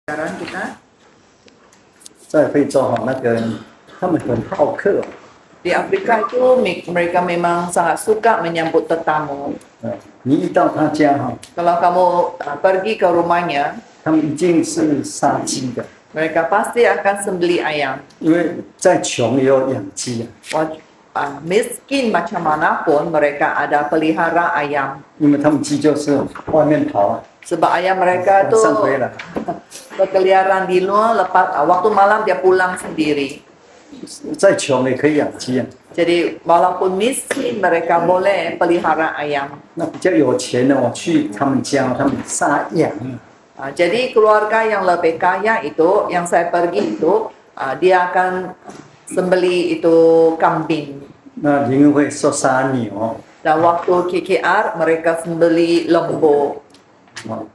Sekarang kita 在非洲哈，他们很好客， di Afrika itu mereka memang sangat suka menyambut tetamu. 你一到他家哈， Kalau kamu pergi ke rumahnya, 他们一定是杀鸡的， mereka pasti akan sembeli ayam. 因为再穷也有养鸡啊， Miskin macam manapun mereka ada pelihara ayam. 因为他们鸡就是外面跑啊， Sebab ayam mereka 晚 tu 上回来， berkeliaran di luar, lepas waktu malam dia pulang sendiri. 再穷也可以养鸡啊。 Jadi walaupun miskin mereka boleh pelihara ayam. 那比较有钱的，我去他们家，他们杀羊， Jadi keluarga yang lebih kaya itu, yang saya pergi itu, dia akan sembeli itu kambing. 那灵恩会说杀牛， Dan waktu KKR mereka sembeli lembu. 哦，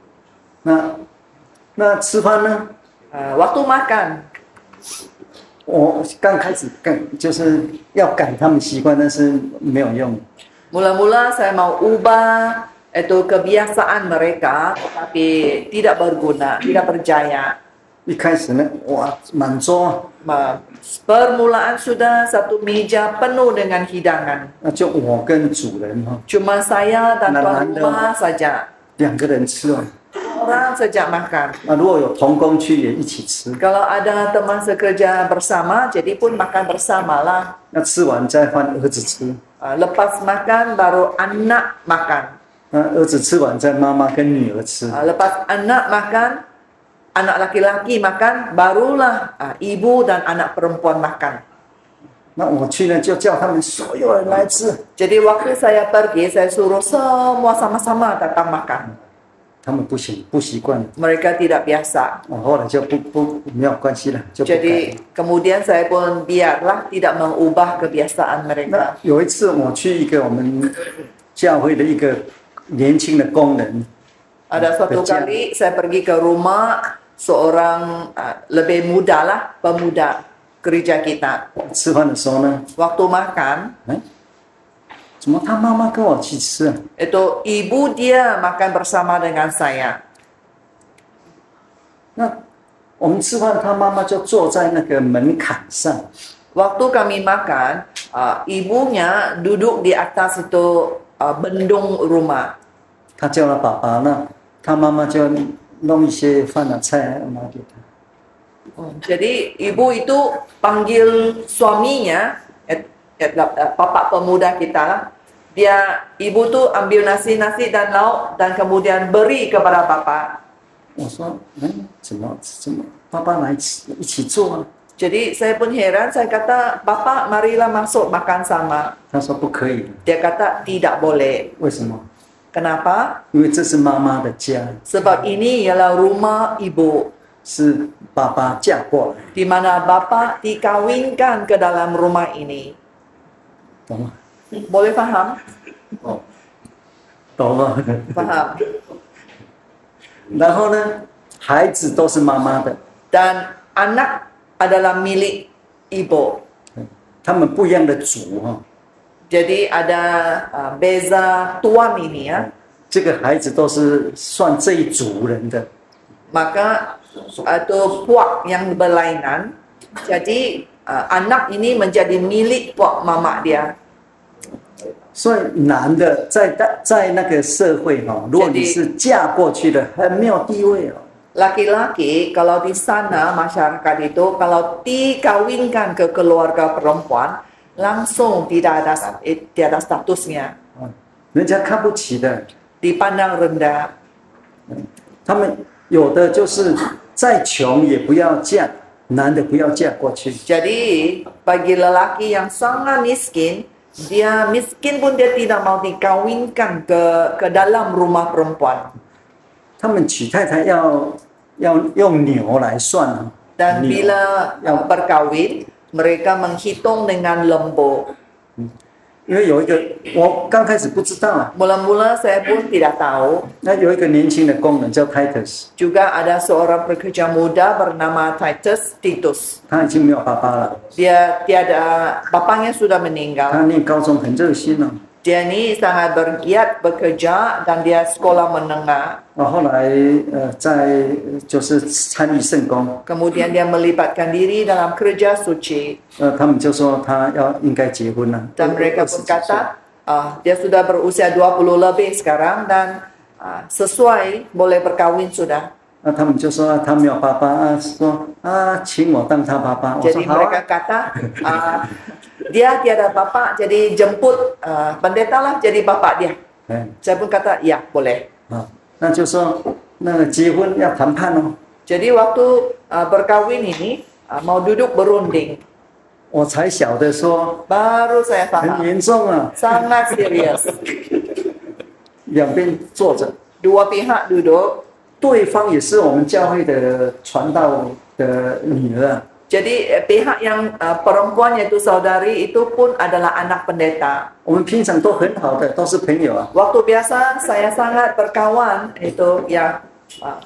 那吃饭呢？ Waktu makan, 我刚开始就是要改他们习惯，但是没有用。 mula-mula saya mau ubah itu kebiasaan mereka, tapi tidak berguna, tidak berjaya. 一开始呢，哇，满桌， Permulaan sudah satu meja penuh dengan hidangan. 那就我跟主人哈， Cuma saya dan tuan Nanda. rumah saja. 两个人吃哦。 Orang sejak makan. 那如果有同工去也一起吃， Kalau ada teman sekerja bersama, jadi pun makan bersamalah. 那吃完再换儿子吃， Lepas makan baru anak makan. 那儿子吃完再妈妈跟女儿吃。 Lepas anak makan, anak laki-laki makan, barulah ibu dan anak perempuan makan. 那我去呢，就叫他们所有人来吃， Jadi waktu saya pergi, saya suruh semua sama-sama datang makan. 他们不行，不习惯。 Mereka tidak biasa. 我后来就不没有关系了，就不改。 Jadi kemudian saya pun biarlah tidak mengubah kebiasaan 那 mereka. 有一次我去一个我们教会的一个年轻的工人， Ada suatu Kerja. kali saya pergi ke rumah seorang lebih muda lah, pemuda gereja kita. 吃饭的时候呢， Waktu makan, 怎么他妈妈跟我去吃啊？ itu ibu dia makan bersama dengan saya. 那我们吃饭，他妈妈就坐在那个门槛上， Waktu kami makan, ibunya duduk di atas itu bendung rumah. 他叫他爸爸，那他妈妈就弄一些饭啊菜拿给他。 Jadi ibu itu panggil suaminya, bapak pemuda kita lah. Ibu tuh ambil nasi-nasi dan lauk dan kemudian beri kepada bapak. 我说，怎么，爸爸来一起做啊？ Jadi saya pun heran, saya kata, bapak marilah masuk makan sama. 他说不可以， Dia kata tidak boleh. 为什么？ Kenapa? 因为这是妈妈的家， Sebab ini ialah rumah ibu, 是爸爸嫁过来， di mana bapak dikawinkan ke dalam rumah ini. 懂吗？ Boleh faham? 懂吗？ Faham. 然后呢，孩子都是妈妈的， Dan anak adalah milik ibu. 他们不一样的主哈。 Jadi ada beza tuan ini ya. 这个孩子都是算这一族人的， Maka itu puak yang berlainan. Jadi anak ini menjadi milik puak mama dia. 所以男的在那个社会哈，如果你是嫁过去的，很没有地位哦。 Laki-laki kalau di sana masyarakat itu kalau dikawinkan ke keluarga perempuan langsung tidak ada statusnya, 人家看不起的， dipandang rendah. 他们有的就是再穷也不要嫁，男的不要嫁过去。 Jadi bagi lelaki yang sangat miskin, dia miskin pun dia tidak mau dikawinkan ke dalam rumah perempuan. 他们娶太太要用牛来算啊， Dan 牛 bila berkawin, mereka menghitung dengan lembu. 因为有一个我刚开始不知道啊， Mula-mula saya pun tidak tahu. 那有一个年轻的工人叫 Titus， Juga ada seorang pekerja muda bernama Titus. 他已经没有爸爸了， Dia tiada, bapaknya sudah 他 meninggal. 念高中很热心哦， Dia ni sangat bergiat bekerja dan dia sekolah menengah. 后来就是参与圣工， Kemudian dia melibatkan diri dalam kerja suci. 他们就说他应该结婚了。 Dan mereka 20 pun 几岁 kata dia sudah berusia 20 lebih sekarang dan sesuai boleh berkahwin sudah. 那他们就说他没有爸爸，说请我当他爸爸。我说 Jadi 好 mereka 啊。 kata dia tiada bapa, jadi jemput pendeta lah jadi bapa dia. 哎 Saya pun kata ya boleh. 那就说那个结婚要谈判哦。 Jadi waktu berkahwin ini mau duduk berunding. 我才晓得说 Baru saya 很 faham. 严重啊， Sangat serius. 两边坐着， Dua pihak duduk. 对方也是我们教会的传道的女儿啊。 Jadi pihak yang perempuan yaitu saudari itu pun adalah anak pendeta. 我们平常都很好的，都是朋友啊。 Waktu biasa saya sangat berkawan itu ya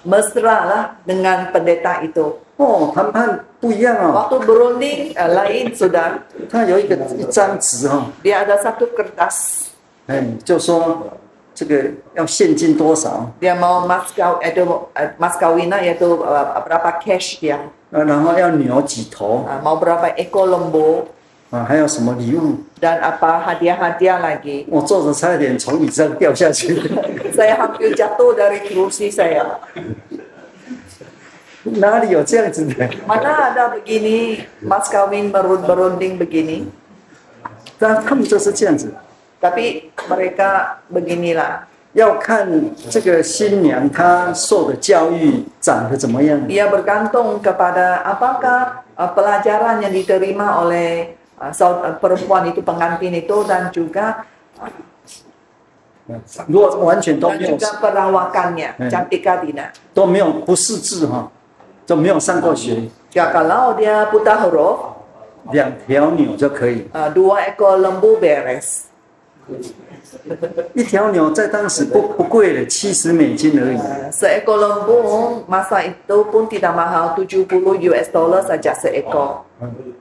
mesra lah dengan pendeta itu. 哦，谈判不一样哦， Waktu berunding lain sudah. 他有一张纸哦， Dia ada satu kertas. 哎，就说这个要现金多少， Dia mau mas kawinan yaitu berapa cash dia. 然后要牛几头 Mau berapa ekor lembu 还有什么礼物， dan apa hadiah-hadiah lagi. 我坐着差一点从椅子上掉下去。 Saya hampir jatuh dari kursi saya. 哪里有这样子的？ Mana ada begini mas kawin berunding begini. 他们就是这样子， Tapi mereka beginilah. 要看这个新娘她受的教育长得怎么样。 Ia bergantung kepada apakah pelajaran yang diterima oleh perempuan itu pengantin itu dan juga 如果完全都没有 perawakannya, cantika tidak. 都没有不识字哈，都没有上过学， Ya kalau dia buta huruf, 2条牛就可以。 2 ekor lembu beres. 一条牛在当时不贵的，$70而已。 Seekor lembu masa itu pun tidak mahal, $70 saja seekor.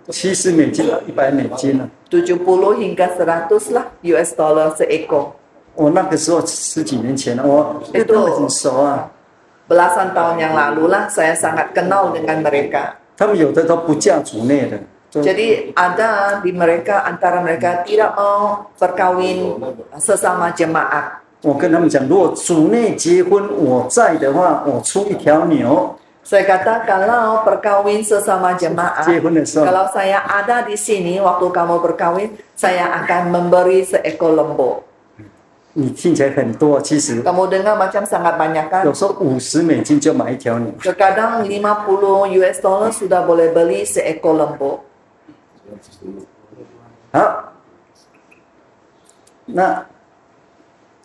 $70 $100了。 70 hingga 100 lah $, seekor. 我那个时候10几年前了，我他们很熟啊。 Belasan tahun yang lalu lah saya sangat kenal dengan mereka. 他们有的都不嫁主内的。 Jadi ada di mereka antara mereka tidak mau berkawin sesama jemaat. 我跟他们讲，如果主内结婚我在的话，我出1条牛。 Saya kata kalau perkawin sesama jemaat, kalau saya ada di sini waktu kamu berkawin, saya akan memberi seekor lembu. 你听起来很多，其实 Kamu dengar macam sangat banyak kan? 有时候$50就买1条牛。 Terkadang $50 sudah boleh beli seekor lembu. 好，那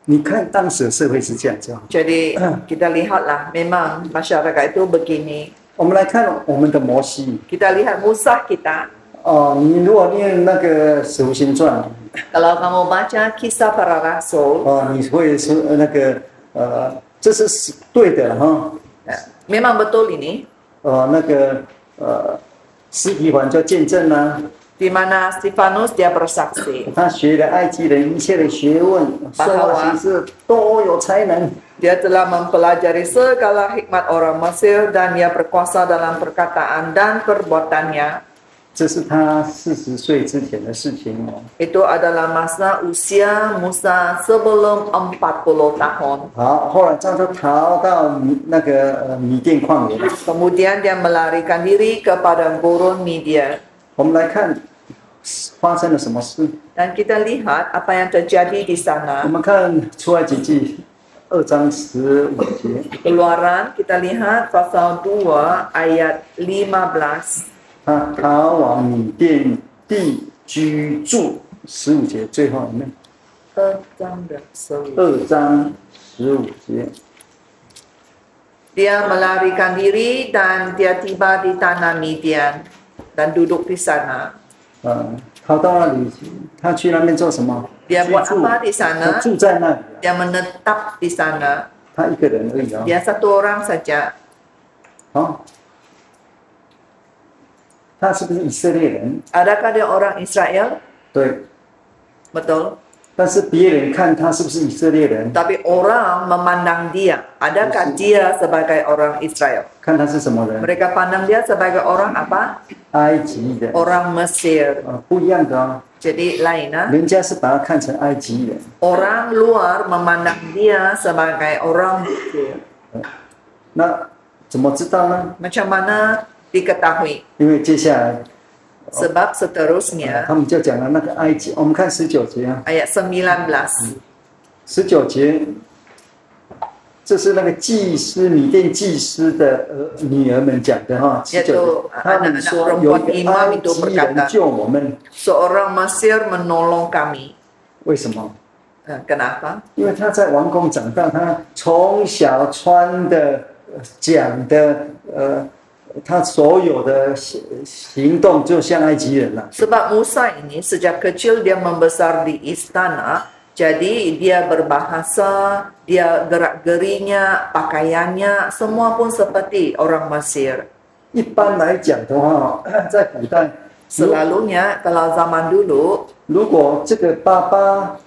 你看当时的社会是这样子。 Jadi kita lihatlah, memang masyarakat itu begini. 我们来看我们的摩西。 Kita lihat Musa kita. 你如果念那个《使徒行传》， Kalau kamu baca kisah para rasul, 你会说那个这是对的哈。 memang betul ini. 那个司提反就见证啦。 Di mana Stefanus dia bersaksi. 他学了埃及人一切的学问，说话行事都有才能。 Dia telah mempelajari segala hikmat orang Mesir dan dia berkuasa dalam perkataan dan perbuatannya. 这是他40岁之前的事情哦。 Itu adalah masa usia Musa sebelum 40 tahun. 好，后来他就逃到那个米甸旷野。 Kemudian dia melarikan diri ke padang gurun Midian. 我们来看发生了什么事。 Dan kita lihat apa yang terjadi di 我 sana. 们看出埃及记2章15节。 Keluaran kita lihat pasal 2 ayat 15. 他逃往米甸地居住，15节最后有没有？2章15节。 Dia melarikan diri dan dia tiba di tanah Midian dan duduk di sana. 逃到那里，他去那边做什么？ Dia buat apa di 他 sana? 住在那里， Dia menetap di sana. 他一个人而已啊。 Dia satu orang saja. 他是不是以色列人？ Adakah dia orang Israel? 对， Betul. 但是别人看他是不是以色列人， Tapi orang memandang dia, adakah dia sebagai orang Israel? 看他是什么人， Mereka pandang dia sebagai orang apa? 埃及人， Orang Mesir. 不一样的哦。 Jadi lain, 人家是把他看成埃及人， orang luar memandang dia sebagai orang Mesir. 那怎么知道呢？ Macam mana diketahui? 因为接下来 Sebab seterusnya 他们就讲了那个埃及，我们看19节啊， ayat 19. 19节，这是那个祭司米甸祭司的女儿们讲的哈。19节，他们说有一个埃及人救我们， Seorang Mesir menolong kami. 为什么？ Kenapa? 因为他在王宫长大，他从小穿的、讲的，他所有的行动就像埃及人了。 Sebab Musa ini sejak kecil dia membesar di istana, jadi dia berbahasa, dia gerak-gerinya, pakaiannya, semua pun seperti orang Mesir. 一般来讲的话，在古代， Selalunya kalau zaman dulu, 如果这个爸爸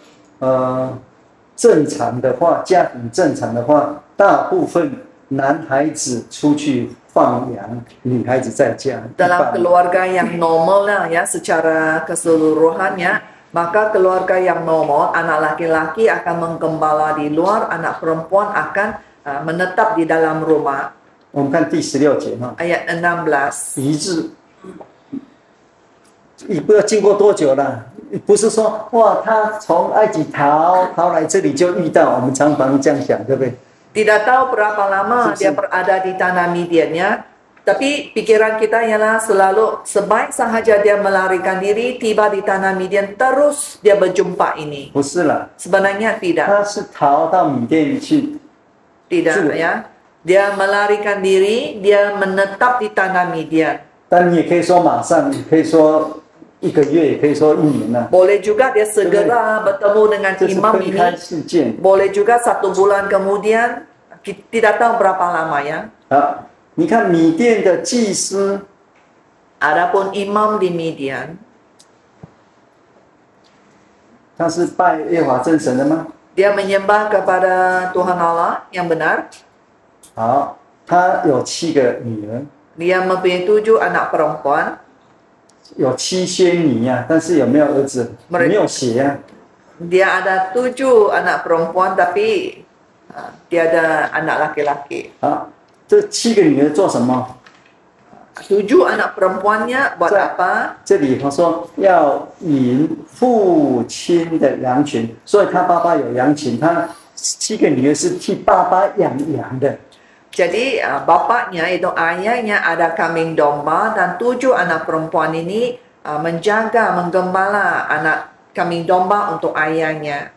正常的话，家庭正常的话，大部分男孩子出去放羊，女孩子在家。 dalam keluarga yang normal lah ya secara keseluruhannya, maka keluarga yang normal anak laki-laki akan menggembala di luar, anak perempuan akan menetap di dalam rumah. 我们看第16节哈， Ayat 16. 一日，也不知道经过多久了，不是说哇，他从埃及逃来这里就遇到，我们常常这样想，对不对？ Tidak tahu berapa lama dia berada di tanah Midiannya, tapi pikiran kita ialah selalu sebaik sahaja dia melarikan diri, tiba di tanah Midian, terus dia berjumpa ini. 不是啦， Sebenarnya tidak. 他是逃到米甸去， Tidak ya. Dia melarikan diri, dia menetap di tanah Midian. 但你也可以说马上，也可以说1个月，也可以说1年了。 Boleh juga dia segera bertemu dengan 这是 imam 分开 ini. 事件 Boleh juga 1 bulan kemudian, tidak tahu berapa lama ya. 啊！你看米甸的祭司， Adapun imam di Midian, 他是拜耶和华真神的吗？ dia menyembah kepada Tuhan Allah yang benar. 好，他有7个女儿， Dia mempunyai 7 anak perempuan. 有7仙女呀、但是有没有儿子？没有写呀、 Dia ada 7 anak perempuan tapi tiada anak laki-laki. 啊，这7个女儿做什么？ 7 anak perempuannya buat apa? 这里他说要引父亲的羊群，所以他爸爸有羊群，他7个女儿是替爸爸养羊的。 Jadi bapaknya itu ayahnya ada kambing domba dan 7 anak perempuan ini menjaga, menggembala anak kambing domba untuk ayahnya.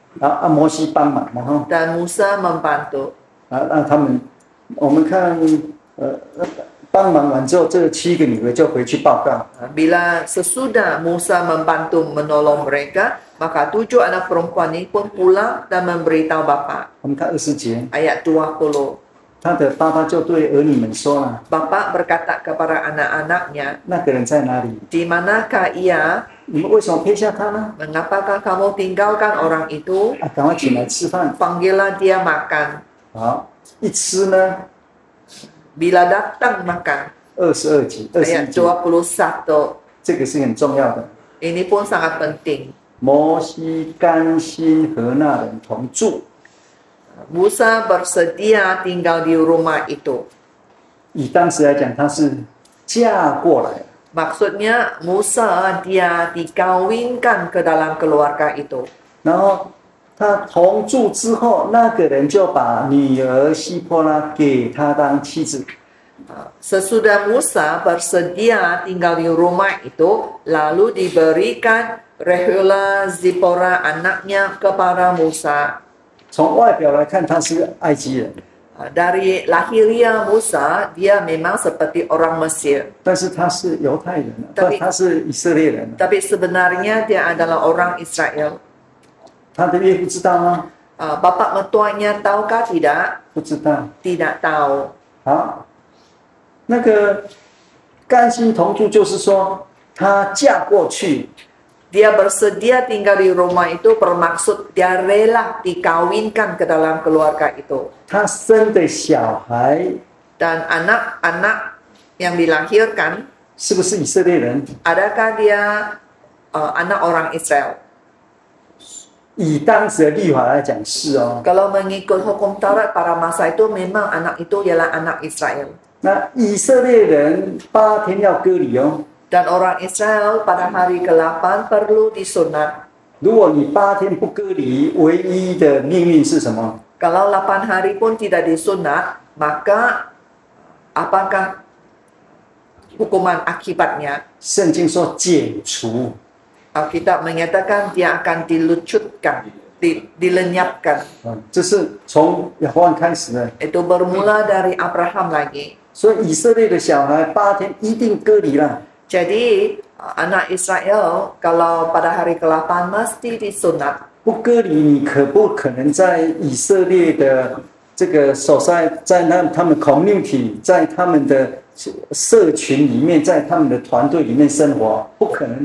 摩西帮忙嘛哈， Dan Musa membantu. 让他们，我们看帮忙完之后，这7个女儿就回去报告。 Bila sesudah Musa membantu menolong mereka, maka 7 anak perempuan ini pun pulang dan memberitahu bapa. 我们看20节， Ayat 20. 他的爸爸就对儿女们说了 Bapa berkata kepada anak-anaknya, 那个人在哪里？ di manakah ia? 你们为什么撇下他呢？ Mengapakah kamu tinggalkan orang itu? 赶快请来吃饭。 Panggillah dia makan. 好，一吃呢， Bila datang makan. 22节、Ayat 21节， 21. 这个是很重要的。 Ini pun sangat penting. 摩西甘心和那人同住， Musa bersedia tinggal di rumah itu. 以当时来讲，他是嫁过来， Maksudnya Musa dia dikawinkan ke dalam keluarga itu. 然后他同住之后，那个人就把女儿希波拉给他当妻子。 Sesudah Musa bersedia tinggal di rumah itu, lalu diberikan Rehula Zipora anaknya kepada Musa. 从外表来看，他是埃及人， Dari lahiriah Musa, dia memang seperti orang Mesir. 但是他是犹太人， Tapi- 他是以色列人。 Tapi sebenarnya dia adalah orang Israel. 他的岳父知道吗？ Bapak mertuanya tahukah tidak? 不知道。 Tidak tahu. 好，那个甘心同住，就是说她嫁过去， dia bersedia tinggal di rumah itu bermaksud dia rela dikawinkan ke dalam keluarga itu. 他生的小孩 Dan anak-anak yang dilahirkan, 是不是以色列人？ adakah dia anak orang Israel? 以当时的律法来讲是哦。 Kalau mengikut hukum Taurat pada masa itu memang anak itu ialah anak Israel. 那以色列人8天要割礼哦。 Dan orang Israel pada hari ke-8 perlu disunat. 如果你8天不割礼，唯一的命运是什么？ Kalau 8 hari pun tidak disunat, maka apakah hukuman akibatnya? 圣经说剪除。 Alkitab menyatakan dia akan dilucutkan, dilenyapkan. 这是从亚伯拉罕开始的。 Itu bermula dari Abraham lagi. 所以以色列的小孩8天一定割礼了。 Jadi anak Israel kalau pada hari ke-8 mesti disunat. 不割礼，你可不可能在以色列的这个手在他们 community， 在他们的社群里面，在他们的团队里面生活？不可能，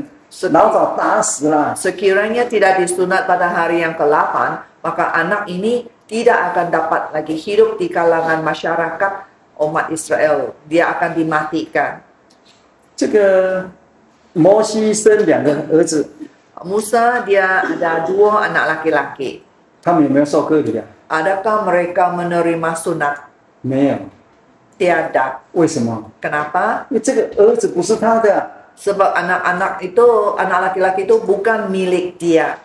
老早打死了。 Sekiranya tidak disunat pada hari yang ke-8, maka anak ini tidak akan dapat lagi hidup di kalangan masyarakat umat Israel. Dia akan dimatikan. 这个摩西生2个儿子， Musa dia ada 2 anak laki-laki. 他们有没有受割礼啊？ Adakah mereka menerima sunat? 没有。 Tiada. 为什么？ Kenapa? 因为这个儿子不是他的啊。 Sebab anak-anak itu, anak laki-laki itu bukan milik dia.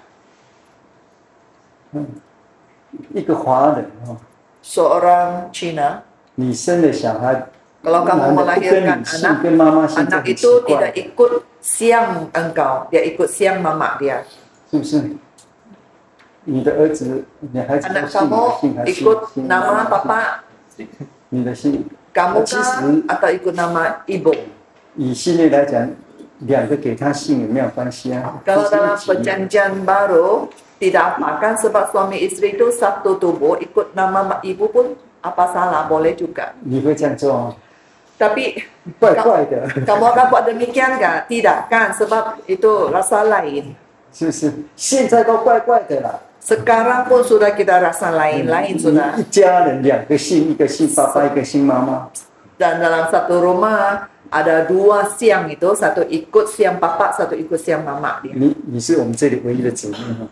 一个华人哦， Seorang Cina, 你生的小孩， kalau kamu 不跟 melahirkan 你姓，跟妈妈姓，这 anak 很奇 itu 怪 tidak，ikut siang engkau, dia ikut siang mama dia. 是不是？你的儿子，你孩子 Anak 姓你的 kamu 姓还是 ikut 姓妈 nama 妈？ papa, 你的姓。 kamu 其 kah 实 atau ikut nama ibu? 以系列来讲，2个给他姓也没有关系啊。 Kalau 不是 dalam 一起 perjanjian baru, tidak apa kan sebab suami istri itu satu tubuh, ikut nama ibu pun apa salah, boleh juga. 你会这样做吗？ Tapi 怪怪的， kamu akan buat demikian nggak? Tidak kan, sebab itu rasa lain. 是不是？现在都怪怪的啦。 Sekarang pun sudah kita rasa lain-lain 你 sudah. 一家人2个姓，一个姓爸爸，一个姓妈妈。 Dan dalam satu rumah ada 2 siang itu, satu ikut siang papa, satu ikut siang mama dia. 你是我们这里唯一的子女哈。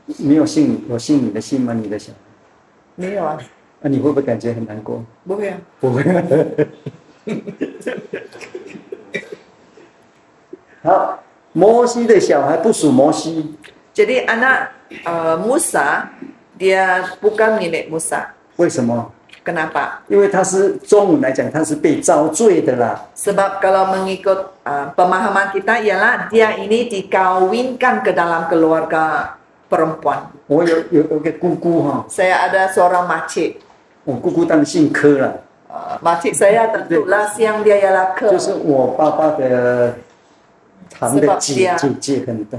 你有姓你的姓吗？你的小孩？ 没有啊，那你会不会感觉很难过？不会啊。不会。好，摩西的小孩不属摩西， Jadi anak Musa, dia bukan milik Musa. 为什么？ Kenapa? 因为他是中文来讲，他是被遭罪的啦。 Sebab kalau mengikut pemahaman kita ialah dia ini dikawinkan ke dalam keluarga perempuan. 我有个姑姑哈， Saya ada seorang makcik. 我姑姑当然姓柯啦， Makcik saya tentulah siang dia ialah Ke. 就是我爸爸的堂的姐姐很大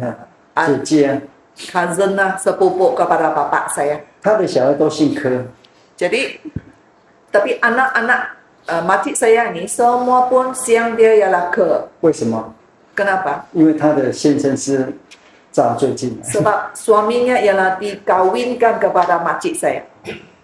姐姐啊， Cousin lah, sepupu kepada bapak saya. 他的小孩都姓柯。 Jadi, tapi anak-anak makcik saya ni semua pun siang dia ialah Ke. 为什么？ Kenapa? 因为他的先生是诈罪进来。 Sebab suaminya ialah dikawinkan kepada makcik saya.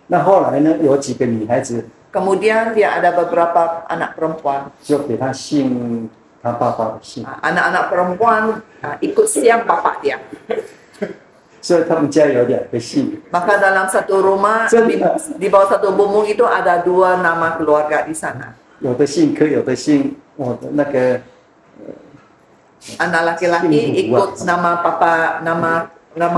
那后来呢，有几个女孩子 Kemudian dia ada beberapa anak perempuan. 就给他姓他爸爸的姓， Anak-anak perempuan ikut siang bapak dia. 所以他们家有2个姓。 Maka dalam satu rumah, di bawah satu bumbung itu ada 2 nama keluarga di sana. 有的姓柯，有的姓我的那个 Anak laki-laki ikut nama papa, nama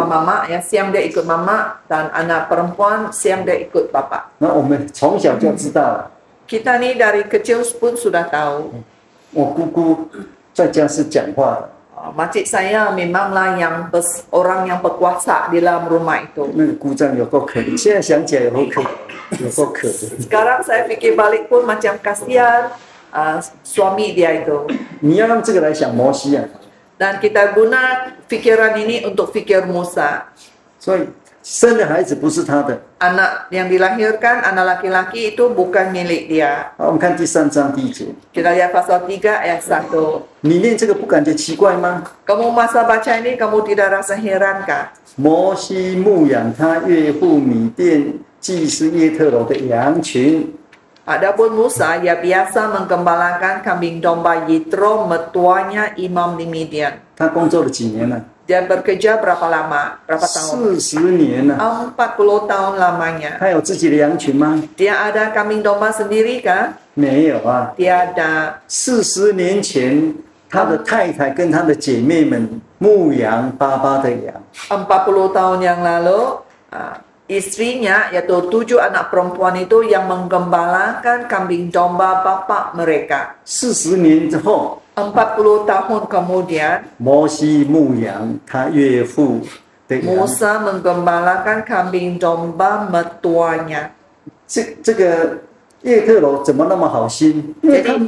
mama, ya siang dia ikut mama, dan anak perempuan siang dia ikut bapak. 那我们从小就知道了。 Kita ni dari kecil pun sudah tahu. 我姑姑在家是讲话的， Makcik saya memanglah orang yang berkuasa di dalam rumah itu. 那个姑丈有够可怜，现在想起来有够可怜。 Sekarang saya fikir balik pun macam kasihan suami dia itu. 你要用这个来想摩西啊， Dan kita guna fikiran ini untuk fikir Musa. 所以生的孩子不是他的。 Anak yang dilahirkan, anak laki-laki itu bukan milik dia. 好，我们看第3章第1节， Kita lihat pasal 3 ayat 1. 你念这个不感觉奇怪吗？ Kamu masa baca ini, kamu tidak rasa herankah? 摩西牧养他岳父米甸祭司耶特罗的羊群， Adapun Musa, ia biasa menggembalakan kambing domba Yitro, mertuanya imam di Midian. 他工作了几年了？ Dia bekerja berapa lama? Berapa tahun? 40年了。 40 tahun lamanya. 他有自己的羊群吗？ Dia ada kambing domba sendiri kah? 没有啊。 Tiada. 40年前，他的太太跟他的姐妹们牧羊巴巴的羊。 40 tahun yang lalu, istrinya yaitu 7 anak perempuan itu yang menggembalakan kambing domba bapak mereka. 40年之后， 40 tahun kemudian, 摩西牧养他岳父的羊。 Musa menggembalakan kambing domba mertuanya. 这个叶特罗怎么那么好心？因为他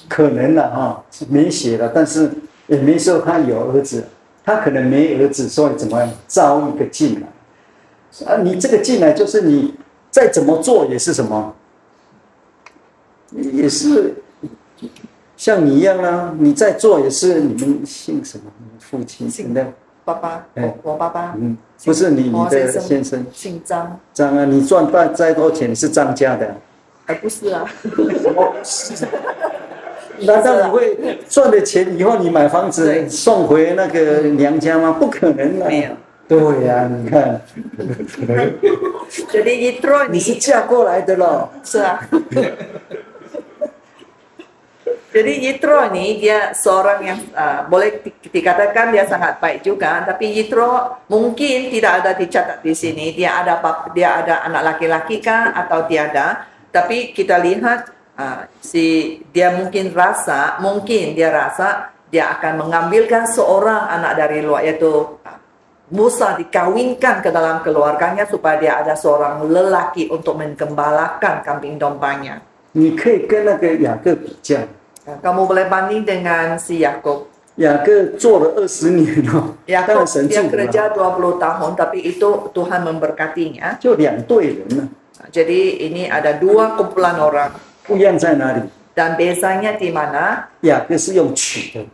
可能了哈，没写了，但是也没说他有儿子，他可能没儿子，所以怎么样招一个进来？啊，你这个进来就是你再怎么做也是什么，也是像你一样啦、你再做也是你们姓什么？你父亲姓的？爸爸，我爸爸，不是你的先生姓张。张啊，你赚再多钱是张家的、不是啊。难道你会赚的钱以后你买房子送回那个娘家吗？不可能啊！没有。对呀、你看， Jadi Yitro 你 ini 是嫁过来的咯。是啊。Jadi Yitro ini dia seorang yang boleh dikatakan dia sangat baik juga, tapi Yitro mungkin tidak ada dicatat di sini. Dia ada anak laki-laki kah atau tiada? Tapi kita lihat dia mungkin dia rasa dia akan mengambilkan seorang anak dari luar, yaitu Musa dikawinkan ke dalam keluarganya supaya dia ada seorang lelaki untuk menggembalakan kambing dombanya. 你可以跟那个雅各比较， Kamu boleh banding dengan si Yakub. 雅各做了20年哦，当 Yakub 然神 dia 助了， kerja 20 tahun, tapi itu Tuhan memberkatinya. 就2队人了， Jadi ini ada 2 kumpulan orang. 不一样在哪里？ Dan bezanya di mana? 雅各是用娶的，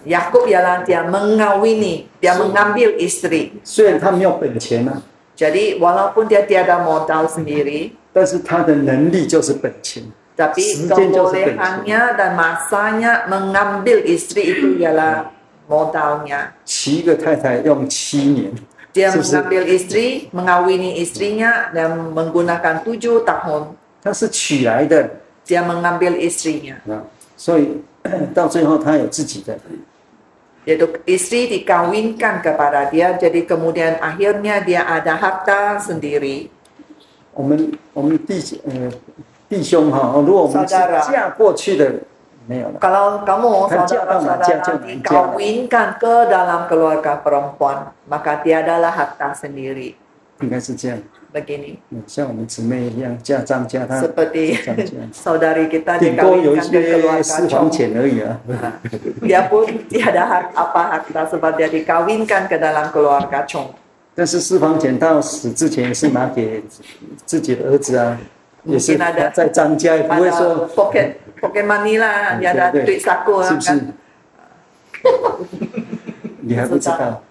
Yakub ialah dia mengawini, dia mengambil istri. 虽然他没有本钱啊， Jadi walaupun dia tiada modal sendiri, 但是他的能力就是本钱。 tapi kebolehannya dan masanya mengambil istri itu ialah modalnya. 7个太太用7年， Dia 是不是？ mengambil istri, mengawini istrinya dan menggunakan 7 tahun. 他是娶来的 Dia mengambil istrinya. 啊，所以到最后他有自己的。 Yaitu istri dikawinkan kepada dia, jadi kemudian akhirnya dia ada harta sendiri. 我们弟兄哈，如果我们是嫁过去的，没有了。 Kalau kamu Kan siapa saudara-saudara macam dikawinkan ke dalam keluarga perempuan, maka tiadalah harta sendiri. 应该是这样。 Begini, 像我们姊妹一样嫁张家，她 seperti 张家， saudari kita 顶多有一 dikawinkan ke 些 keluarga 私 Chong. 房钱而已啊。 Dia pun tiada harta sebab dia dikawinkan ke dalam keluarga Chong. 但是私房钱到死之前是拿给自己的儿子啊，也是在张家，也不会 Ada 说 pocket money lah, dia ada 对 duit saku 是 lah 不是 kan.？你还不知道？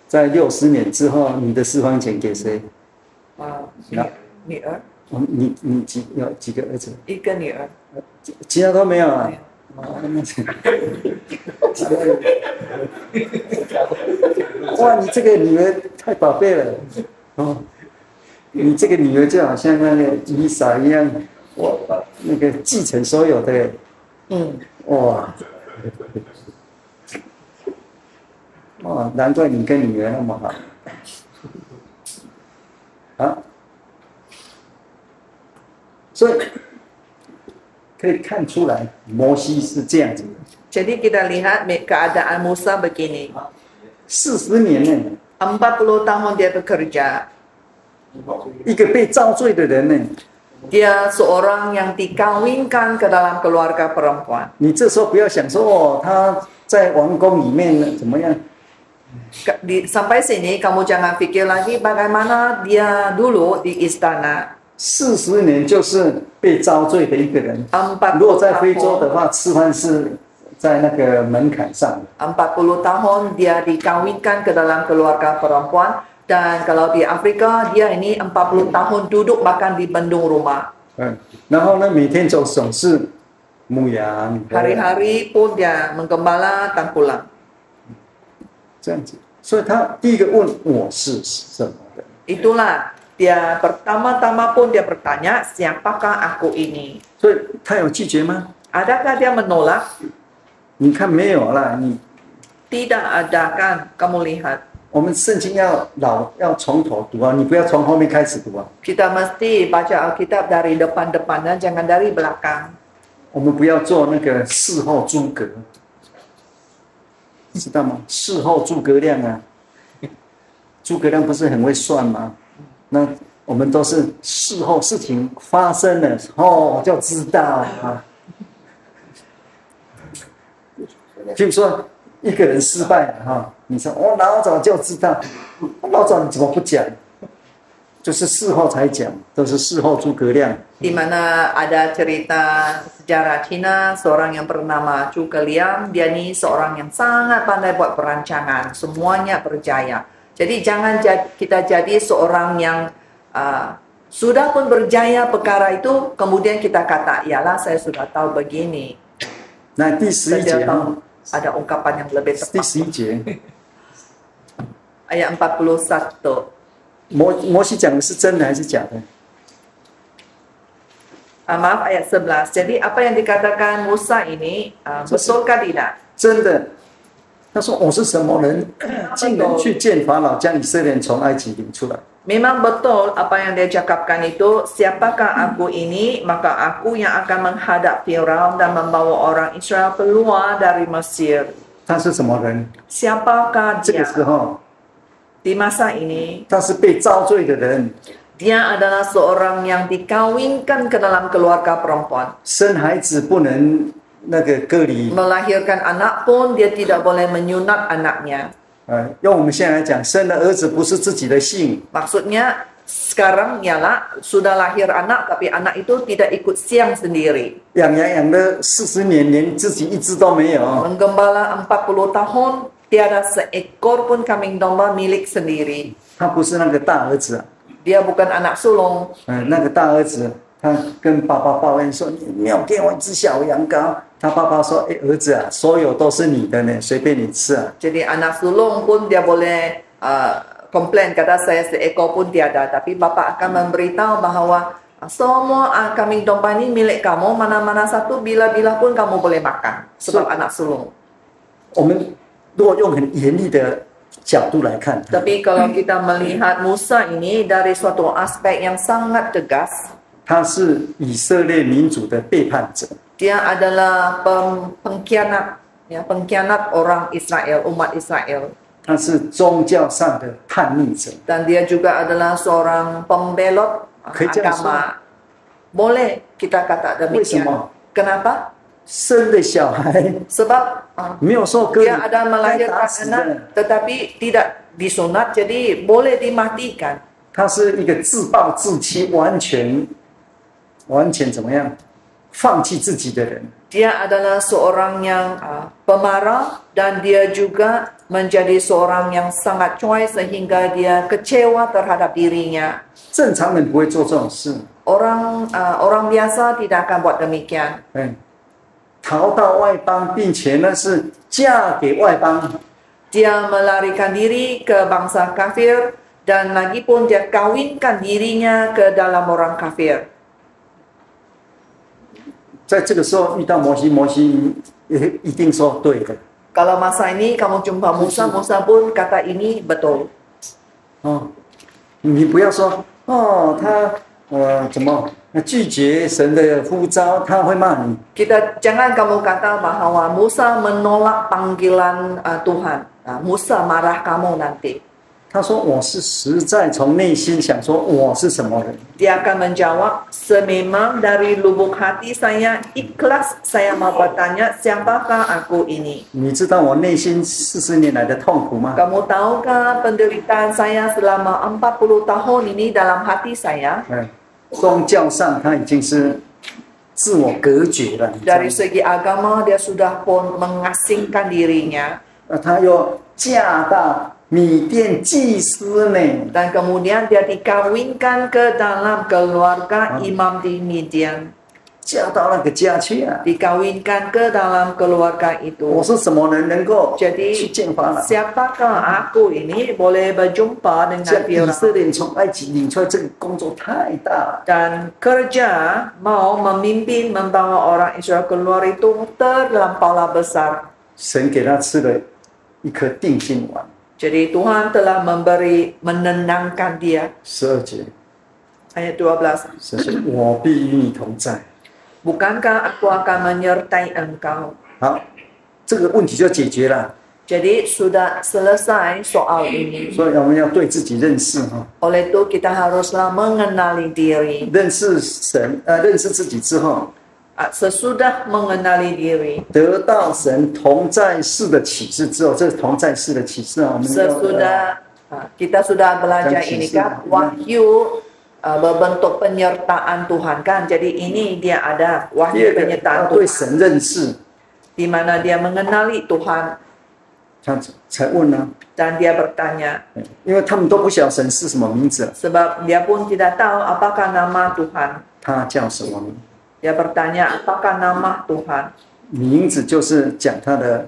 在60年之后，你的私房钱给谁？ 女儿，你有几个儿子？ 一个女儿。 其他都没有啊？哇，你这个女儿太宝贝了哦！你这个女儿就好像那个伊莎一样，哇，那个继承所有的，哇，哇，难怪你跟女儿那么好，啊，所以可以看出来，摩西是这样子的。 Jadi kita lihat keadaan Musa begini. 40年呢， 40 tahun dia bekerja. 一个被造罪的人呢， Dia seorang yang dikawinkan ke dalam keluarga perempuan. 你这时候不要想说哦，他在王宫里面怎么样， Sampai sini kamu jangan pikir lagi bagaimana dia dulu di istana. 40年就是被遭罪的一个人。 40如果在非洲 tahun, 的话，吃饭是在那个门槛上的。 40 tahun dia dikawinkan ke dalam keluarga perempuan, dan kalau di Afrika dia ini 40 tahun duduk makan di bendung rumah. 然后呢，每天总是牧羊， Hari-hari pun dia menggembala dan pulang. 这样子。所以他第一个问我是什么人？ Itulah dia pertama-tama pun dia bertanya, siapakah aku ini? 所以他有拒绝吗？ Adakah dia menolak? 你看没有啦，你 Tidak ada kan, kamu lihat. 我们圣经要从头读啊，你不要从后面开始读啊。 Kita mesti baca Alkitab dari depan-depannya, jangan dari belakang. 我们不要做那个事后诸葛，知道吗？事后诸葛亮啊，诸葛亮不是很会算吗？那我们都是事后事情发生了哦就知道啊。譬如说一个人失败了哈，你说我老早就知道，老早你怎么不讲？就是事后才讲，都是事后诸葛亮。 Di mana ada cerita sejarah Cina, seorang yang bernama Zhuge Liang, dia ni seorang yang sangat pandai buat perancangan, semuanya berjaya. Jadi jangan kita jadi seorang yang sudah pun berjaya perkara itu, kemudian kita kata, iyalah saya sudah tahu begini. 那第11 Saya 节 tahu ada ungkapan yang lebih 第 tepat. 11节， Ayat 41. 摩西讲的是真的还是假的？ Maaf, ayat 11. Jadi apa yang dikatakan Musa ini betulkah tidak? 真的。他说我是什么人，竟然去见法老，将以色列人从埃及领出来。 Memang betul apa yang dia cakapkan itu, siapakah aku ini, maka aku yang akan menghadap Firaun dan membawa orang Israel keluar dari Mesir. 他是什么人？ Siapakah 这个 dia? 时候 Di masa ini, 他是被遭罪的人， dia adalah seorang yang dikawinkan ke dalam keluarga perempuan. 生孩子不能那个割礼。 Melahirkan anak pun dia tidak boleh menyunat anaknya. 用我们现在来讲，生了儿子不是自己的姓， Maksudnya sekarang ialah sudah lahir anak, tapi anak itu tidak ikut siang sendiri. 养了40年，连自己一只都没有。 Menggembala 40 tahun, tiada seekor pun kambing domba milik sendiri. 他不是那个大儿子啊， Dia bukan anak sulung. 那个大儿子，他跟爸爸抱怨说：“你没有给我一只小羊羔。”他爸爸说：“哎，儿子啊，所有都是你的呢，随便你吃啊。” Jadi anak sulung pun dia boleh komplain, kata saya seekor pun tiada. Tapi bapak akan memberitahu bahawa semua kambing domba ini milik kamu, mana-mana satu bila-bila pun kamu boleh makan. Sebab anak sulung. 我们如果用很严厉的角度来看， Tapi kalau kita melihat Musa ini dari suatu aspek yang sangat tegas, 他是以色列民族的背叛者， dia adalah pengkhianat, ya, pengkhianat orang Israel, umat Israel. 他是宗教上的叛逆者。 Dan dia juga adalah seorang pembelot agama. Boleh kita kata demikian. Kenapa? 生的小孩 Sebab 没有受割礼， dia ada 该 melahirkan 打死的。 anak tetapi tidak disunat, jadi boleh dimatikan. 他是一个自暴自弃，完全怎么样？放弃自己的人。 Dia adalah seorang yang pemarah dan dia juga menjadi seorang yang sangat cuai sehingga dia kecewa terhadap dirinya. 正常人不会做这种事。 Orang biasa tidak akan buat demikian. 逃到外邦，并且呢是嫁给外邦。 Dia melarikan diri ke bangsa kafir dan lagi pun dia kawinkan dirinya ke dalam orang kafir. 在这个时候遇到摩西，摩西也一定说对的。 Kalau masa ini kamu jumpa Musa, Musa pun kata ini betul. 你不要说他怎么拒绝神的呼召，他会骂你。 Jangan kamu kata bahawa Musa menolak panggilan Tuhan. Musa marah kamu nanti. 他说我是实在从内心想说我是什么人。 Dia akan menjawab, sememang dari lubuk hati saya ikhlas saya mau bertanya siapakah aku ini. 你知道我内心40年来的痛苦吗？ Kamu tahukah penderitaan saya selama 40 tahun ini dalam hati saya? 宗教上他已经是自我隔绝了， Dari segi agama dia sudah pun mengasingkan dirinya. 他又嫁到米甸祭司呢， Dan kemudian dia dikawinkan ke dalam keluarga imam di Midian. 嫁到那个家去啊！ Dikawinkan ke dalam keluarga 我 itu. 是什么人能够 Jadi 去见法老？ siapakah aku ini boleh berjumpa 像 dengan 以 Firaun? 色列从埃及领出来，这个工作太大了。 Dan kerja mau memimpin membawa orang Israel keluar itu terlampaulah besar. 神给他吃了一颗定心丸。 Jadi Tuhan telah menenangkan dia. 12节， Ayat 12. 神说：“我必与你同在。” Bukankah aku akan menyertai engkau? 好，这个问题就解决了。 Jadi sudah selesai soal ini. 所以我们要对自己认识哈， Oleh itu kita haruslah mengenali diri. 认识神，认识自己之后， Sesudah mengenali diri, 得到神同在式的启示之后，这是同在式的启示啊，我们要 sesudah kita sudah belajar ini kan wahyu berbentuk penyertaan Tuhan kan. Jadi ini dia ada 第 wahyu 二个要 penyertaan 对 Tuhan 神认识， di mana dia mengenali Tuhan 他才问呢、 dan dia bertanya 因为他们都不晓得神是什么名字， sebab dia pun tidak tahu apakah nama Tuhan. 他叫什么名？ Dia bertanya apakah nama Tuhan. 名字就是讲他的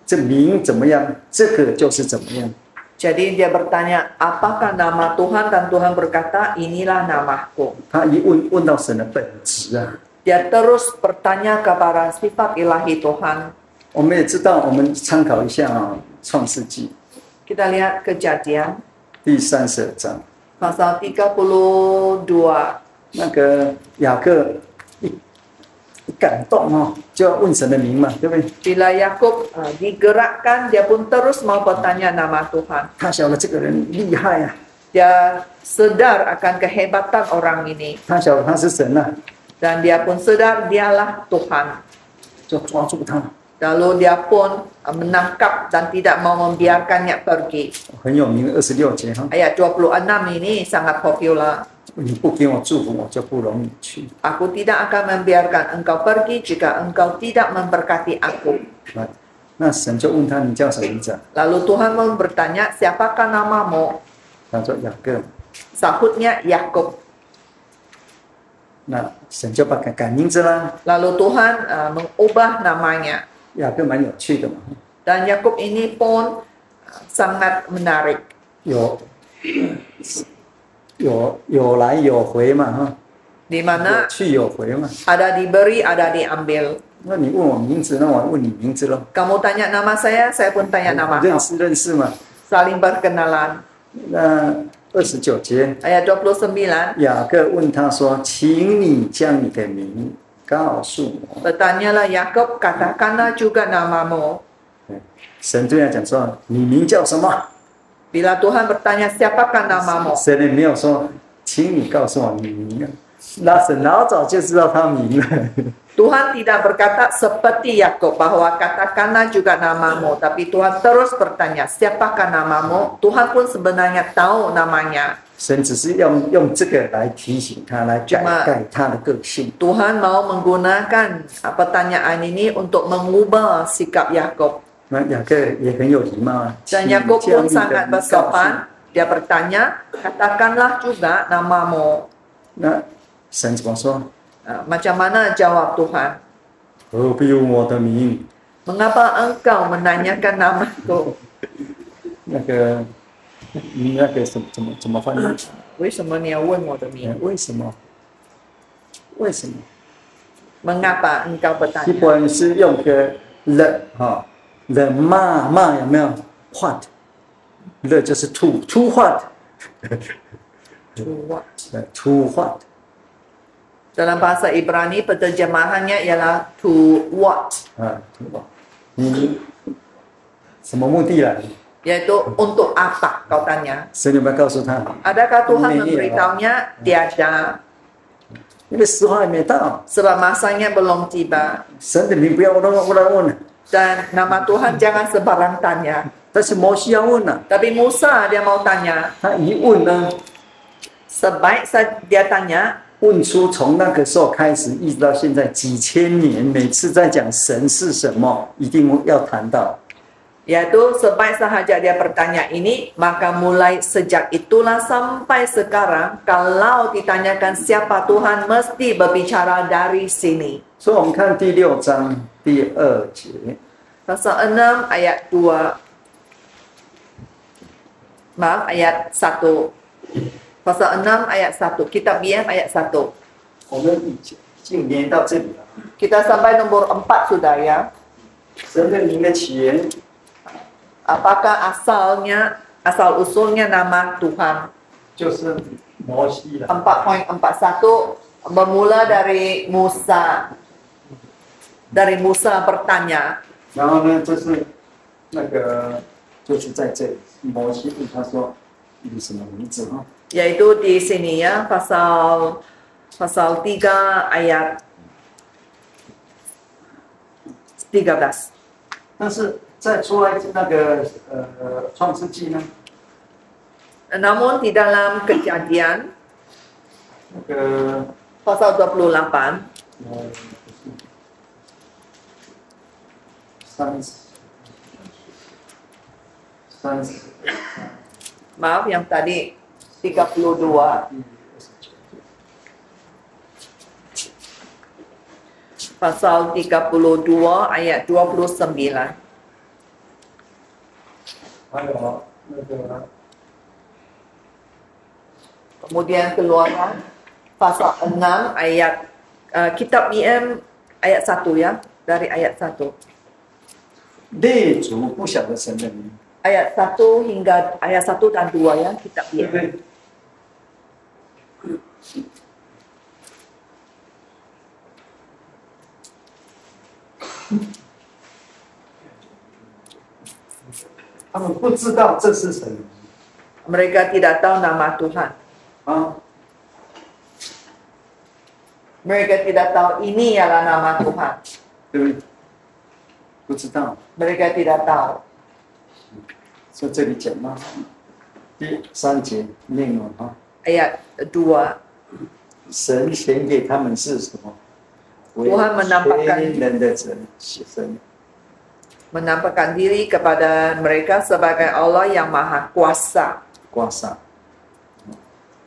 这名怎么样，这个就是怎么样。 Jadi dia bertanya apakah nama Tuhan dan Tuhan berkata inilah namaku. 他一问到神的本质啊， Dia terus bertanya kepada sifat ilahi Tuhan. 我们也知道，我们参考一下啊，《创世纪》 Kita lihat Kejadian 第32章， pasal 32. 那个雅各一感动哦，就要问神的名嘛，对不对？ Bila Yakub digerakkan, dia pun terus mau bertanya nama Tuhan. 他晓得这个人厉害啊， Dia sedar akan kehebatan orang ini. 他晓得他是神啊， Dan dia pun sedar dialah Tuhan. 就抓住他。 Lalu dia pun menangkap dan tidak mau membiarkannya pergi. 很有名的26节哈， Ayat 26 ini sangat popular. 你不给我祝福，我就不容你去。 Aku tidak akan membiarkan engkau pergi jika engkau tidak memberkati aku. 那神就问他，你叫什么名字啊？ Lalu Tuhan pun bertanya, siapakah namamu? 他说雅各。 Sahutnya Yakub. 那神就把改名字啦。 Lalu Tuhan mengubah namanya. 雅各蛮有趣的嘛， Dan Yakub ini pun sangat menarik. 有来有回嘛哈， Di 有 mana 去有回嘛。 ada diberi, ada diambil. 那你问我名字，那我问你名字咯。 Kamu tanya nama saya pun tanya nama 认 kau. 识认识嘛。 Saling berkenalan. 那29节， Ayat 29. 雅各问他说：“请你将你的名告诉我。 Bertanyalah Yakub, katakanlah juga namamu. ”神对他讲说：“你名叫什么 Bila Tuhan bertanya siapakah namamu? 神也没有说，请你告诉我你名啊。那神老早就知道他名了。 Tuhan tidak berkata seperti Yakub bahwa katakanlah juga namamu, tapi Tuhan terus bertanya siapakah namamu. Tuhan pun sebenarnya tahu namanya. 神只是用这个来提醒他，来改他的个性。 Tuhan mau menggunakan pertanyaan ini untuk mengubah sikap Yakub. 那雅各也很有礼貌啊。 Dan 请 Yakub 将 pun 你的 sangat 名告诉我 bersopan. Dia bertanya, katakanlah juga namamu. 那神怎么说？ Macam mana jawab Tuhan? 何必问我的名？ Mengapa engkau menanyakan namaku? 那个怎么翻译？为什么你要问我的名？为什么？为什么？ Mengapa engkau 一 bertanya? 般是用个 the 哈 the 骂有没有 what the 就是 to what To what? to what Dalam bahasa Ibrani penterjemahannya ialah to what. 啊 to what 你什么目的来？ Yaitu untuk apa kau tanya? 神有没有告诉他？ Adakah Tuhan Ini, memberitahunya? Tiada. 因为时候还没到， Sebab masanya belum tiba. 神的名不要乱问了。 Dan nama Tuhan jangan sebarang tanya. 但是摩西要问了， Tapi Musa dia mau tanya. 他一问呢， Sebaik dia tanya, 问出从那个时候开始，一直到现在几千年，每次在讲神是什么，一定要谈到。 yaitu sebaik sahaja dia bertanya ini, maka mulai sejak itulah sampai sekarang, kalau ditanyakan siapa Tuhan, mesti berbicara dari sini. 所以我们看第6章第2节， Pasal 6 ayat 2. Maaf, ayat 1. Pasal 6 ayat 1. Kitab BM ayat 1. 我们已经连到这里了。 Kita sampai nomor 4 sudah ya. 神的名的起源， Apakah asal usulnya nama Tuhan? 就是摩西了。 4.41 bermula dari Musa. Dari Musa bertanya. 然后呢，就是那个，就是在这里，摩西问他说：“你什么名字？”哈， Yaitu di sini ya, pasal 3 ayat 13. 但是在出来那个创世纪呢， Namun di dalam Kejadian 那个 pasal 28, 30 maaf yang tadi 32, pasal 32 ayat 29. 还有那个 Kemudian Keluaran pasal 6 ayat kitab BM ayat 1 ya, dari ayat 1. 列祖不晓得神的名， Ayat 1 hingga ayat 1 dan 2 ya, kitab 对不 BM. 对？他们不知道这是神的名 Mereka tidak tahu nama Tuhan. 啊， Mereka tidak tahu ini ialah nama Tuhan. 对不对？不知道， Mereka tidak tahu. 在这里讲吗？第3节内容啊， Ayat 2. 神显给他们是什么？ Tuhan menampakkan 为全人的神， Menampakkan diri kepada mereka sebagai Allah yang Maha Kuasa. 刮痧，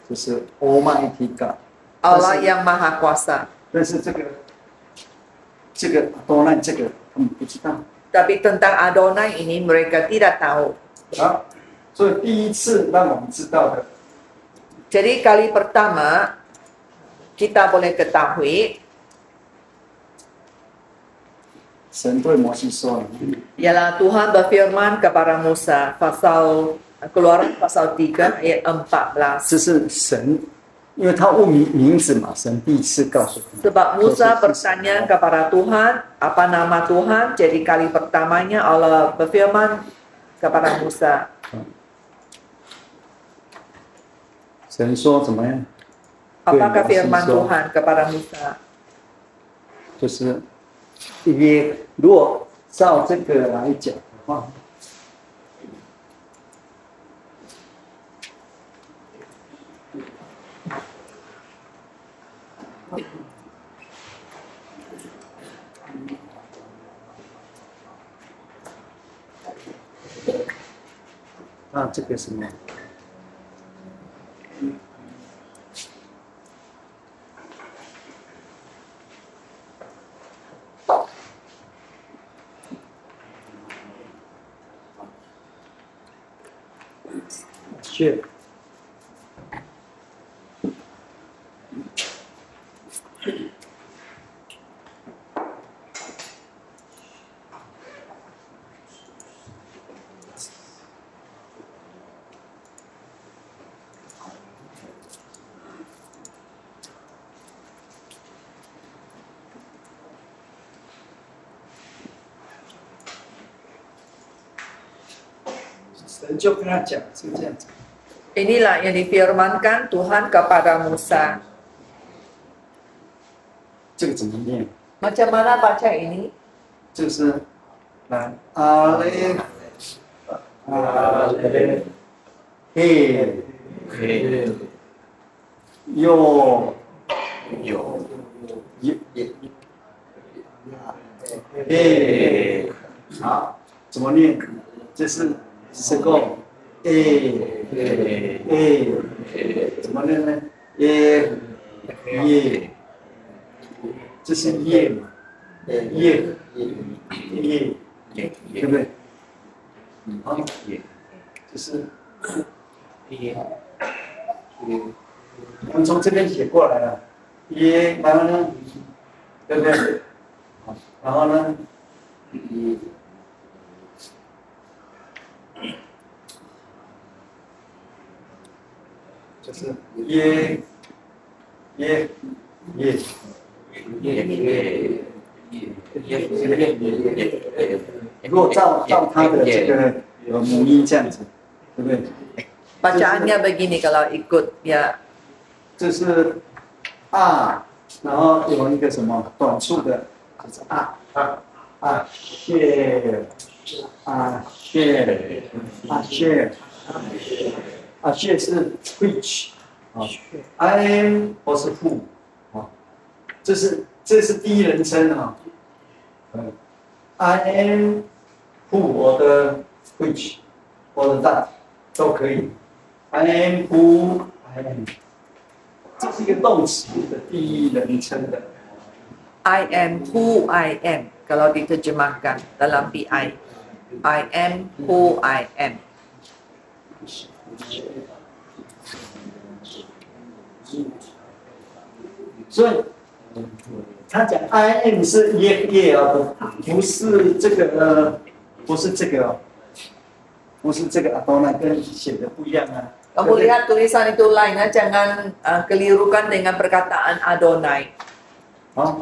就是 Almighty God。 Allah yang Maha Kuasa. 但是这个多难，这个他们不知道 Tapi tentang Adonai ini mereka tidak tahu. 啊。所以第一次让我们知道的， Jadi kali pertama kita boleh ketahui 神对摩西说：“， ialah Tuhan berfirman kepada Musa, pasal Keluaran pasal 3 ayat 14. 这是神，因为他问名字嘛，神第一次告诉他。 Sebab Musa bertanya kepada Tuhan, apa nama Tuhan? Jadi kali pertamanya Allah berfirman kepada Musa. 神说怎么样？ Apakah 对 firman 摩西说 Tuhan kepada Musa? 就是也如果照这个来讲的话，那这个什么？是。神就跟他讲是这样子。 Inilah yang difirmankan Tuhan kepada Musa. 这个怎么念？ Macam mana baca ini? 就是来阿雷嘿哟嘿，好，怎么念？这是个怎么念呢？耶，这是耶嘛？耶，对不对？好，这是我们从这边写过来了，耶，然后呢，对不对？然后呢，就是耶。如果照他的这个母音这样子，对不对？ Bacaannya begini kalau ikut ya. 这是啊，然后有一个什么短促的，就是谢是 which 啊 ，I am 或是 who 啊，这是第一人称啊，I am who 我的 which 我的 that 都可以 ，I am who I am。 这是一个动词的第一人称的。 I am who I am. Kalau diterjemahkan dalam PI. I am who I am. 所以他讲 I am 是耶啊，不是这个不是这个不是这个阿多那跟写的不一样啊。 Kamu lihat tulisan itu lain, jangan kelirukan dengan perkataan Adonai. 啊，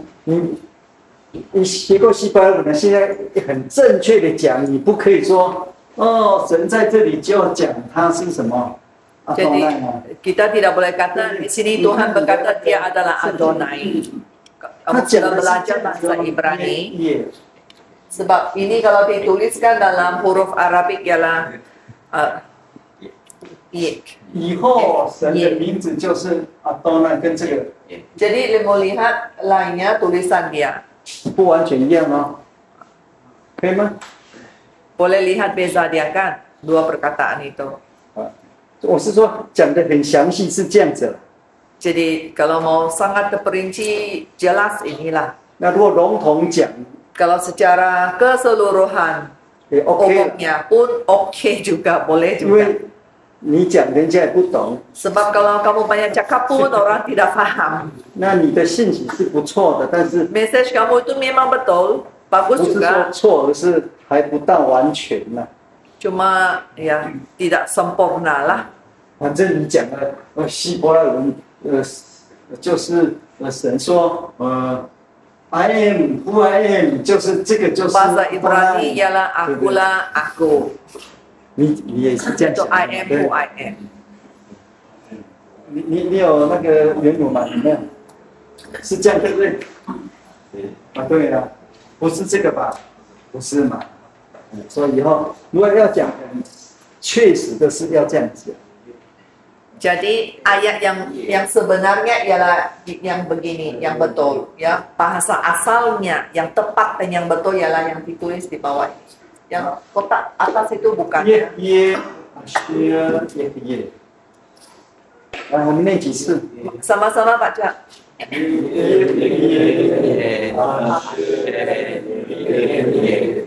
你学过希伯来文，现在很正确的讲，你不可以说哦，神在这里就讲他是什么阿多 Jadi 奈啊。 kita tidak boleh kata di sini Tuhan berkata dia adalah Adonai. Kamu sudah belajar bahasa Ibrani. Sebab ini kalau dituliskan dalam huruf Arabik ialah Yek. 以后神的名字就是阿多奈跟这个 Jadi mau lihat lainnya tulisan dia. 不完全一样哦，可以吗？ Boleh lihat beza dia kan? Dua perkataan itu. 啊，我是说讲的很详细是这样子。 Jadi kalau mau sangat terperinci jelas inilah. 那如果笼统讲， Kalau secara keseluruhan 也 OK 了， umumnya pun OK juga, boleh 因为 juga. 你讲人家也不懂， Sebab kalau kamu banyak cakap pun orang tidak faham. 那你的信息是不错的，但是 Message kamu itu memang betul, 不 bagus 是说 juga. 错，而是还不到完全呢。 Cuma ya tidak sempurna lah. 反正你讲了，希伯来文，就是神说，I am who I am，就是这个就是 Bahasa Ibrani ialah akulah aku. 你也是这样 Itu 想 I 的 am 对 who I am. 你有那个原有吗？有没有？是这样对不对？啊，对啊，不是这个吧？不是嘛？所以以后如果要讲，确实的是要这样子。 Jadi ayat yang sebenarnya ialah yang begini, yang betul, ya. Bahasa asalnya yang tepat dan yang betul ialah yang ditulis di bawah ini. Yang kotak atas itu bukan. 耶。来，我们念几次？ Sama-sama baca.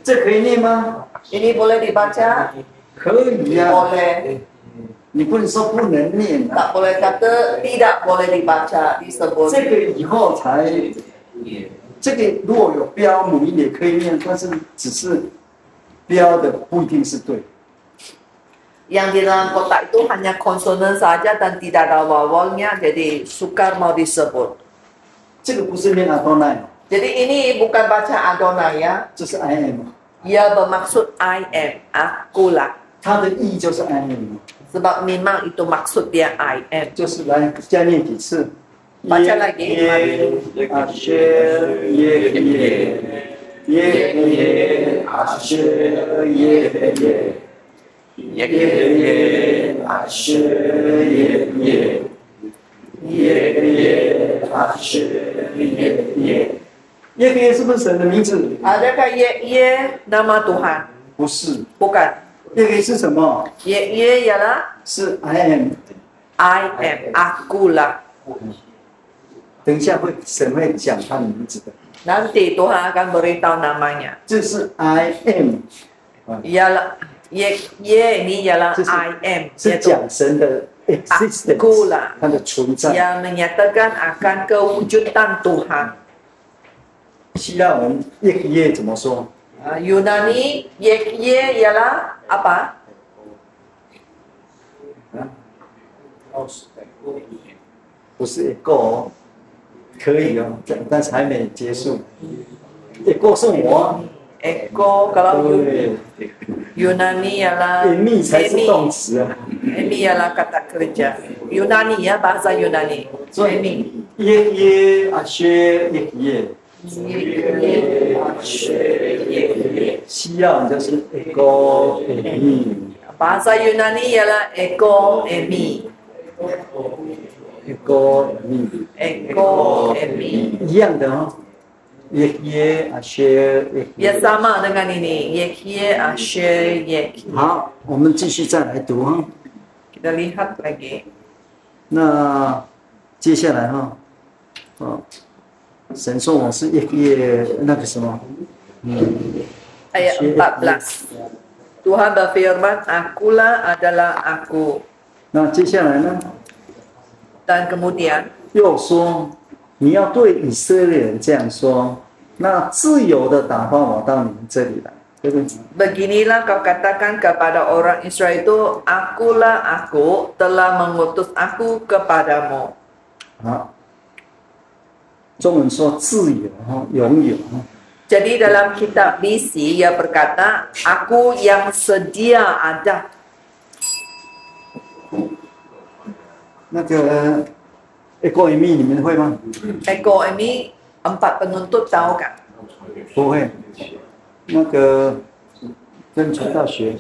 这可以念吗？ Ini boleh dibaca? 可以呀、 Boleh. 你不能说不能念啊。 Tak boleh kata tidak boleh dibaca, 这 disebut. 个以后才，这个如果有标母音也可以念，但是只是标的不一定是对。 Yang di dalam kotak itu hanya konsonan saja dan tidak ada vowelnya, jadi sukar mau disebut. 这个不是念阿多奈， Jadi ini bukan baca Adonai ya. 这是 I am。 Ia bermaksud I am, akulah. 它的意义就是 I am， Sebab memang itu maksud dia I am. 就是来再念几次。 Baca lagi. Asher ye Asher ye Asher ye Asher ye 是不是神的名字？ Adakah ye nama Tuhan? 不是， Bukan. ye 是什么？ Ye ialah 是 I am。 I am, akulah. 等一下神会讲他的名字的， Nanti Tuhan akan beritahu namanya. 这是 I am， Ialah ye ini ialah 这是 I am. 是 Iaitu 讲神的 existence， akulah 它的存在。 yang menyatakan akan kewujudan Tuhan. 希腊文耶怎么说？ Yunani ye ialah apa? 不是 ego 哦，可以哦，但是还没结束。ego 是我， Eko kalau 对 Yunani ialah ，emi 才是动词啊。 Emi ialah kata kerja. Yunani ya, bahasa Yunani. 所以耶阿薛耶，希腊文就是 ego emi。 Bahasa Yunani ialah Eko Emi. ego Eko Emi. 一样的哦，耶阿薛 Ya sama dengan ini. Yekye Asher Yek. 好，我们继续再来读哈。 Kita lihat lagi. 那接下来哈，神说我是耶那个什么， Ayat 14. Tuhan berfirman, akulah adalah aku. 那接下来呢， Dan kemudian 又说你要对以色列人这样说，那自由的打发我到你们这里来，对不对？ beginilah kau katakan kepada orang Israel itu, akulah aku telah mengutus aku kepadamu. 好，中文说自由哈，拥有哈。 Jadi dalam kitab BC ia berkata, aku yang sedia ada. 那个 ego emi 你们会吗？ Eko ini 4 penuntut tahu kan? 不会。那个跟传道学，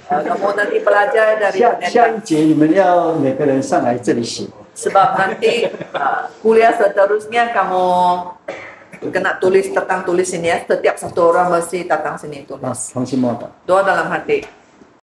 Kamu nanti belajar dari 下 pendeta. 一节你们要每个人上来这里写。 Sebab nanti kuliah seterusnya kamu kena tulis tentang tulis ini ya. Setiap satu orang mesti datang sini 啊 tulis. 重新默祷。 Doa dalam hati.